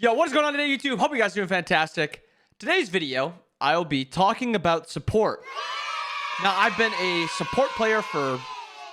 Yo, what is going on today, YouTube? Hope you guys are doing fantastic. Today's video, I'll be talking about support. Now, I've been a support player for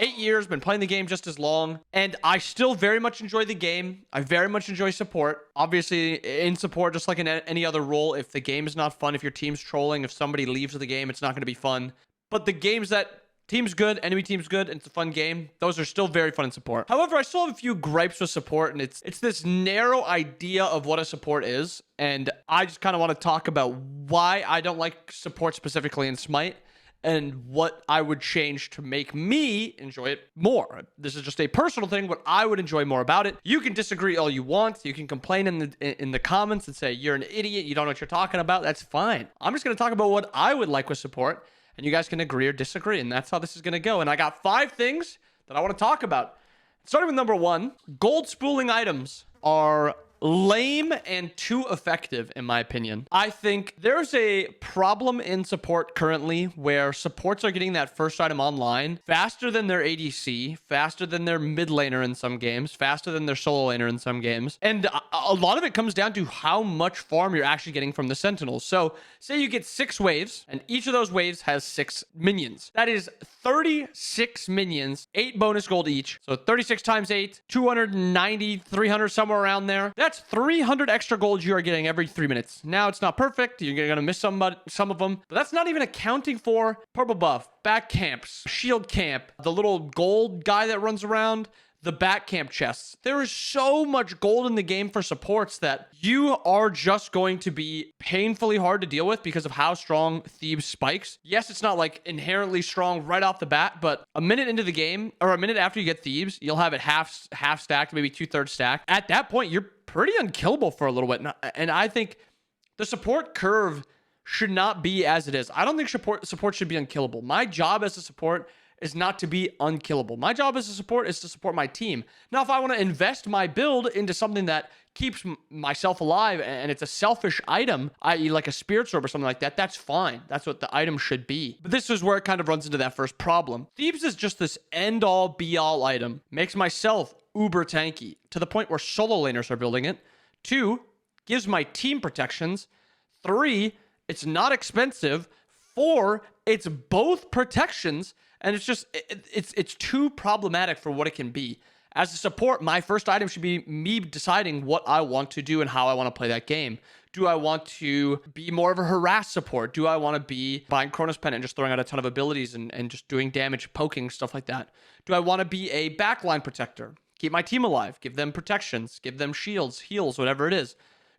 8 years, been playing the game just as long, and I still very much enjoy the game. I very much enjoy support. Obviously, in support, just like in any other role, if the game is not fun, if your team's trolling, if somebody leaves the game, it's not going to be fun. But the games that team's good, enemy team's good, and it's a fun game, those are still very fun in support. However, I still have a few gripes with support, and it's this narrow idea of what a support is, and I just kind of want to talk about why I don't like support specifically in Smite, and what I would change to make me enjoy it more. This is just a personal thing, what I would enjoy more about it. You can disagree all you want. You can complain in the comments and say, you're an idiot, you don't know what you're talking about. That's fine. I'm just going to talk about what I would like with support, and you guys can agree or disagree, and that's how this is going to go. And I got 5 things that I want to talk about. Starting with number 1, gold spooling items are lame and too effective, in my opinion. I think there's a problem in support currently where supports are getting that first item online faster than their ADC, faster than their mid laner in some games, faster than their solo laner in some games. And a lot of it comes down to how much farm you're actually getting from the sentinels. So say you get 6 waves, and each of those waves has 6 minions. That is 36 minions, 8 bonus gold each. So 36 times 8, 290, 300, somewhere around there. That's 300 extra gold you are getting every 3 minutes. Now, it's not perfect. You're going to miss some of them. But that's not even accounting for purple buff, back camps, shield camp, the little gold guy that runs around, the back camp chests. There is so much gold in the game for supports that you are just going to be painfully hard to deal with because of how strong Thebes spikes. Yes, it's not like inherently strong right off the bat, but a minute into the game or a minute after you get Thebes, you'll have it half stacked, maybe 2/3 stacked. At that point, you're pretty unkillable for a little bit. And I think the support curve should not be as it is. I don't think support should be unkillable. My job as a support is not to be unkillable. My job as a support is to support my team. Now, if I want to invest my build into something that keeps myself alive and it's a selfish item, i.e. like a spirit orb or something like that, that's fine. That's what the item should be. But this is where it kind of runs into that first problem. Thebes is just this end-all be-all item. Makes myself uber tanky to the point where solo laners are building it. 2, gives my team protections. 3, it's not expensive. 4, it's both protections. And it's just, it's too problematic for what it can be. As a support, my first item should be me deciding what I want to do and how I want to play that game. Do I want to be more of a harass support? Do I want to be buying Chronos Pen and just throwing out a ton of abilities and just doing damage, poking, stuff like that? Do I want to be a backline protector? Keep my team alive, give them protections, give them shields, heals, whatever it is.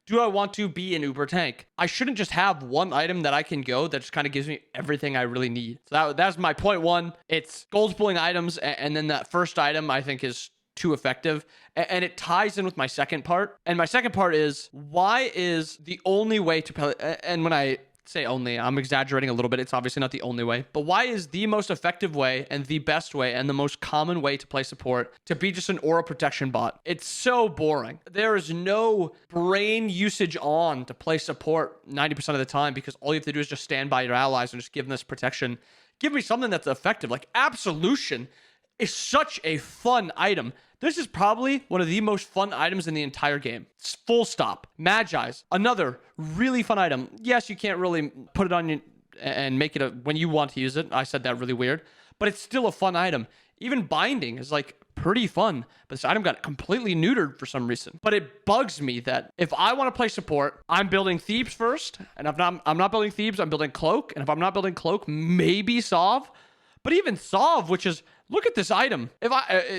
Do I want to be an uber tank? I shouldn't just have one item that I can go that just kind of gives me everything I really need. So that's my point 1. It's gold spooling items, and then that first item I think is too effective. And it ties in with my second part. And my second part is, why is the only way to play, and when I say only, I'm exaggerating a little bit, it's obviously not the only way, but why is the most effective way and the best way and the most common way to play support to be just an aura protection bot? It's so boring. There is no brain usage on to play support 90% of the time because all you have to do is just stand by your allies and just give them this protection. Give me something that's effective. Like Absolution is such a fun item. This is probably one of the most fun items in the entire game. Full stop. Magi's, another really fun item. Yes, you can't really put it on you and make it when you want to use it. I said that really weird, but it's still a fun item. Even binding is like pretty fun, but this item got completely neutered for some reason. But it bugs me that if I want to play support, I'm building Thebes first, and if I'm not building Thebes, I'm building Cloak, and if I'm not building Cloak, maybe Sov. But even Sov, which is, look at this item.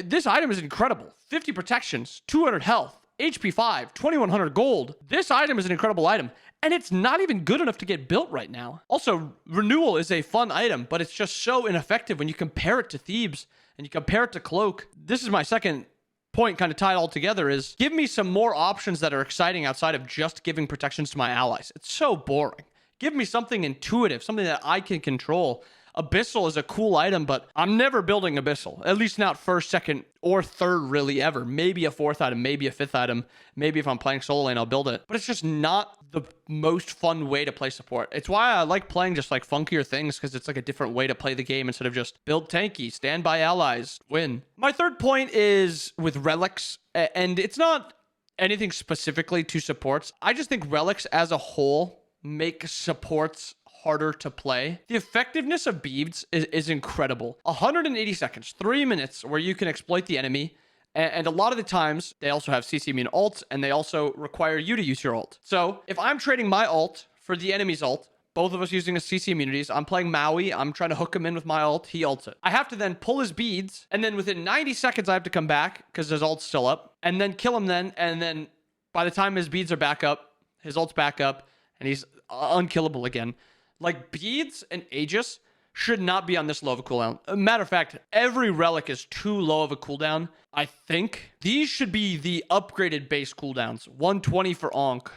This item is incredible. 50 protections, 200 health, HP 5, 2100 gold. This item is an incredible item, and it's not even good enough to get built right now. Also, Renewal is a fun item, but it's just so ineffective when you compare it to Thebes and you compare it to Cloak. This is my second point, kind of tied all together, is give me some more options that are exciting outside of just giving protections to my allies. It's so boring. Give me something intuitive, something that I can control. Abyssal is a cool item, but I'm never building Abyssal. At least not first, second, or third really ever. Maybe a 4th item, maybe a 5th item. Maybe if I'm playing solo lane, I'll build it. But it's just not the most fun way to play support. It's why I like playing just like funkier things, because it's like a different way to play the game instead of just build tanky, stand by allies, win. My third point is with relics, and it's not anything specifically to supports. I just think relics as a whole make supports harder to play. The effectiveness of beads is incredible. 180 seconds, 3 minutes where you can exploit the enemy. And a lot of the times, they also have CC immune ults, and they also require you to use your ult. So if I'm trading my ult for the enemy's ult, both of us using a CC immunities, I'm playing Maui, I'm trying to hook him in with my ult, he ults it. I have to then pull his beads, and then within 90 seconds, I have to come back, because his ult's still up, and then kill him then, and then by the time his beads are back up, his ult's back up, and he's unkillable again. Like, beads and Aegis should not be on this low of a cooldown. Matter of fact, every relic is too low of a cooldown. I think these should be the upgraded base cooldowns. 120 for Onk,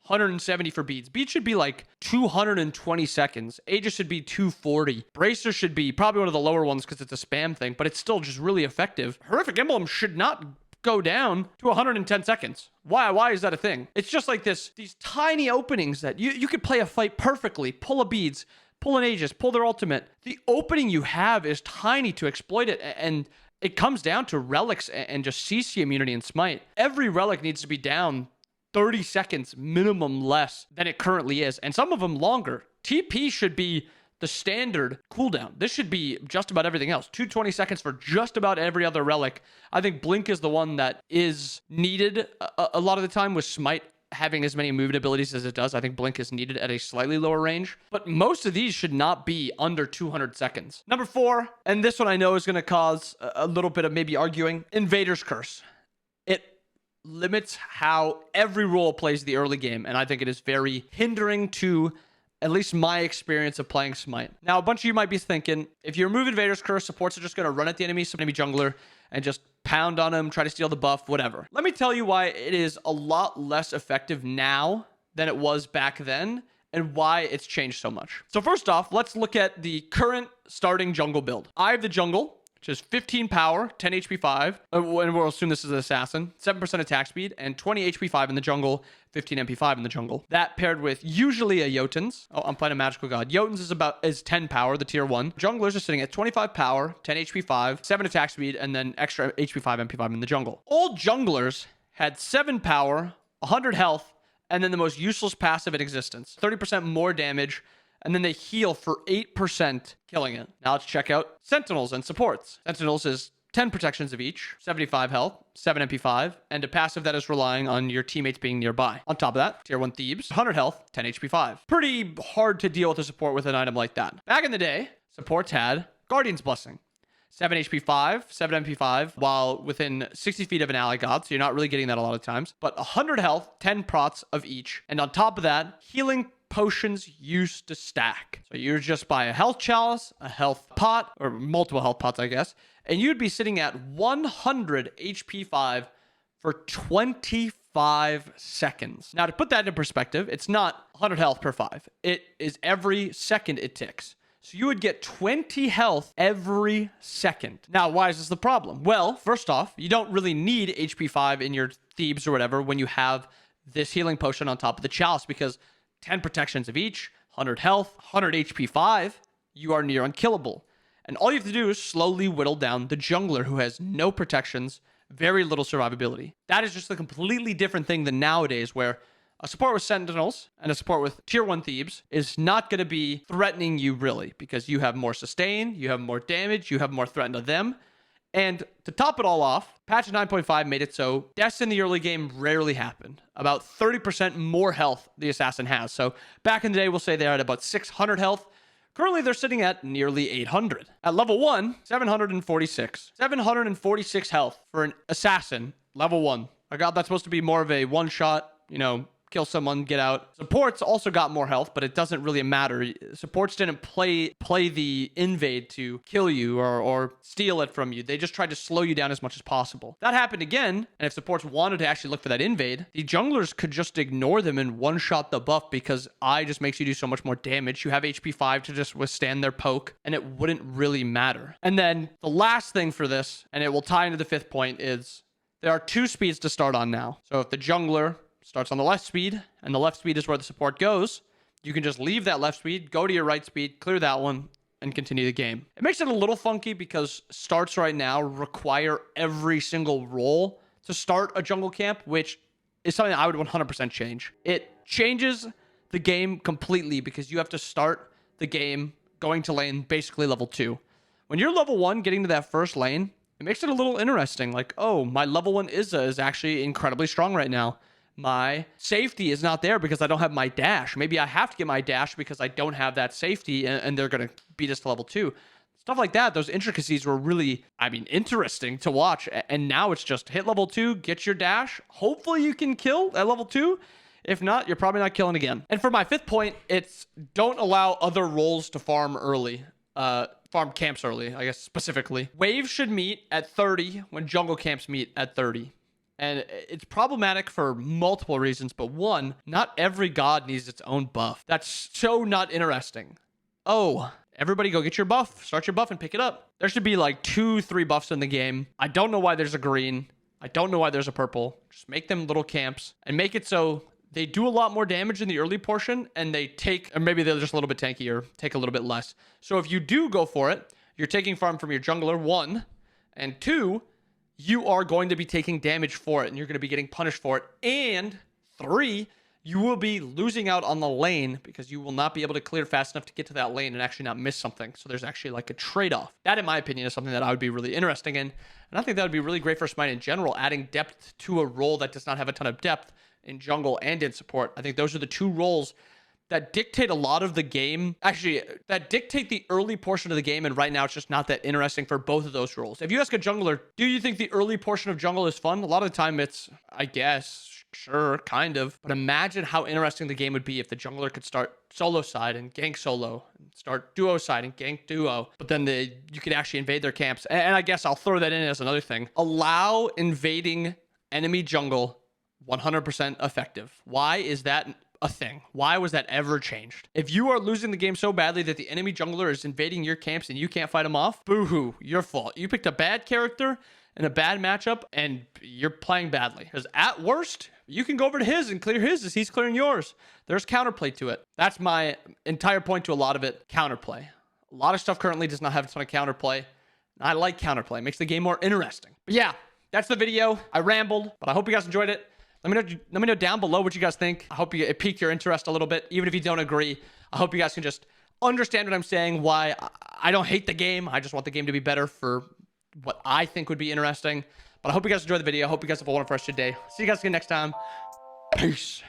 170 for beads. Beads should be like 220 seconds. Aegis should be 240. Bracer should be probably one of the lower ones because it's a spam thing, but it's still just really effective. Horrific Emblem should not go down to 110 seconds. Why is that a thing? It's just like these tiny openings that you could play a fight perfectly, pull a beads, pull an Aegis, pull their ultimate. The opening you have is tiny to exploit it, and it comes down to relics and just CC immunity and Smite. Every relic needs to be down 30 seconds minimum less than it currently is, and some of them longer. TP should be the standard cooldown. This should be just about everything else. 220 seconds for just about every other relic. I think Blink is the one that is needed a lot of the time, with Smite having as many movement abilities as it does. I think Blink is needed at a slightly lower range, but most of these should not be under 200 seconds. Number 4, and this one I know is going to cause a little bit of maybe arguing, Invader's Curse. It limits how every role plays the early game, and I think it is very hindering to at least my experience of playing Smite. Now, a bunch of you might be thinking, if you remove Invader's Curse, supports are just going to run at the enemy, some enemy jungler, and just pound on him, try to steal the buff, whatever. Let me tell you why it is a lot less effective now than it was back then, and why it's changed so much. So first off, let's look at the current starting jungle build. I have the jungle, which is 15 power, 10 HP 5, and we'll assume this is an assassin, 7% attack speed, and 20 HP 5 in the jungle, 15 MP 5 in the jungle. That paired with usually a Jotuns. Oh, I'm playing a magical god. Jotuns is 10 power, the tier 1. Junglers are sitting at 25 power, 10 HP 5, 7 attack speed, and then extra HP 5, MP 5 in the jungle. Old junglers had 7 power, 100 health, and then the most useless passive in existence, 30% more damage, and then they heal for 8%, killing it. Now let's check out Sentinels and supports. Sentinels is 10 protections of each, 75 health, 7 MP5, and a passive that is relying on your teammates being nearby. On top of that, tier 1 Thebes, 100 health, 10 HP 5. Pretty hard to deal with a support with an item like that. Back in the day, supports had Guardian's Blessing. 7 HP 5, 7 MP 5, while within 60 feet of an ally god, so you're not really getting that a lot of times. But 100 health, 10 prots of each. And on top of that, healing potions used to stack. So you just buy a health chalice, a health pot, or multiple health pots, I guess, and you'd be sitting at 100 HP 5 for 25 seconds. Now, to put that into perspective, it's not 100 health per 5. It is every second it ticks. So you would get 20 health every second. Now, why is this the problem? Well, first off, you don't really need HP 5 in your Thebes or whatever when you have this healing potion on top of the chalice, because 10 protections of each, 100 health, 100 HP 5, you are near unkillable. And all you have to do is slowly whittle down the jungler who has no protections, very little survivability. That is just a completely different thing than nowadays, where a support with Sentinels and a support with tier 1 Thebes is not going to be threatening you really, because you have more sustain, you have more damage, you have more threat to them. And to top it all off, patch 9.5 made it so deaths in the early game rarely happen. About 30% more health the assassin has. So back in the day, we'll say they're at about 600 health. Currently, they're sitting at nearly 800. At level 1, 746. 746 health for an assassin, level 1. I got that's supposed to be more of a one-shot, kill someone, get out. Supports also got more health, but it doesn't really matter. Supports didn't play the invade to kill you or steal it from you. They just tried to slow you down as much as possible. That happened again, and if supports wanted to actually look for that invade, the junglers could just ignore them and one-shot the buff, because I just makes you do so much more damage. You have HP 5 to just withstand their poke, and it wouldn't really matter. And then the last thing for this, and it will tie into the 5th point, is there are 2 speeds to start on now. So if the jungler starts on the left speed, and the left speed is where the support goes, you can just leave that left speed, go to your right speed, clear that one, and continue the game. It makes it a little funky because starts right now require every single role to start a jungle camp, which is something I would 100% change. It changes the game completely because you have to start the game going to lane basically level 2. When you're level 1 getting to that first lane, it makes it a little interesting. Like, oh, my level 1 Izza is actually incredibly strong right now. My safety is not there because I don't have my dash. Maybe I have to get my dash because I don't have that safety and they're going to beat us to level 2. Stuff like that, those intricacies were really, I mean, interesting to watch. And now it's just hit level 2, get your dash. Hopefully you can kill at level 2. If not, you're probably not killing again. And for my 5th point, it's don't allow other roles to farm early. Farm camps early, I guess specifically. Waves should meet at 30 when jungle camps meet at 30. And it's problematic for multiple reasons, but one, not every god needs its own buff. That's so not interesting. Oh, everybody go get your buff. Start your buff and pick it up. There should be like 2-3 buffs in the game. I don't know why there's a green. I don't know why there's a purple. Just make them little camps and make it so they do a lot more damage in the early portion and they take, or maybe they're just a little bit tankier, take a little bit less. So if you do go for it, you're taking farm from your jungler, 1, and 2, you are going to be taking damage for it and you're going to be getting punished for it. And 3, you will be losing out on the lane because you will not be able to clear fast enough to get to that lane and actually not miss something. So there's actually like a trade-off. That, in my opinion, is something that I would be really interesting in. And I think that would be really great for Smite in general, adding depth to a role that does not have a ton of depth in jungle and in support. I think those are the 2 roles that dictate a lot of the game. Actually, that dictate the early portion of the game. And right now, it's just not that interesting for both of those roles. If you ask a jungler, do you think the early portion of jungle is fun? A lot of the time it's, I guess, sure, kind of. But imagine how interesting the game would be if the jungler could start solo side and gank solo, and start duo side and gank duo. But then you could actually invade their camps. And I guess I'll throw that in as another thing. Allow invading enemy jungle 100% effective. Why is that a thing? Why was that ever changed? If you are losing the game so badly that the enemy jungler is invading your camps and you can't fight him off, boo-hoo, your fault. You picked a bad character in a bad matchup and you're playing badly. Because at worst, you can go over to his and clear his as he's clearing yours. There's counterplay to it. That's my entire point to a lot of it. Counterplay. A lot of stuff currently does not have a ton of counterplay. I like counterplay. It makes the game more interesting. But yeah, that's the video. I rambled, but I hope you guys enjoyed it. Let me know down below what you guys think. I hope it piqued your interest a little bit. Even if you don't agree, I hope you guys can just understand what I'm saying, why I don't hate the game. I just want the game to be better for what I think would be interesting. But I hope you guys enjoyed the video. I hope you guys have a wonderful rest of your day. See you guys again next time. Peace.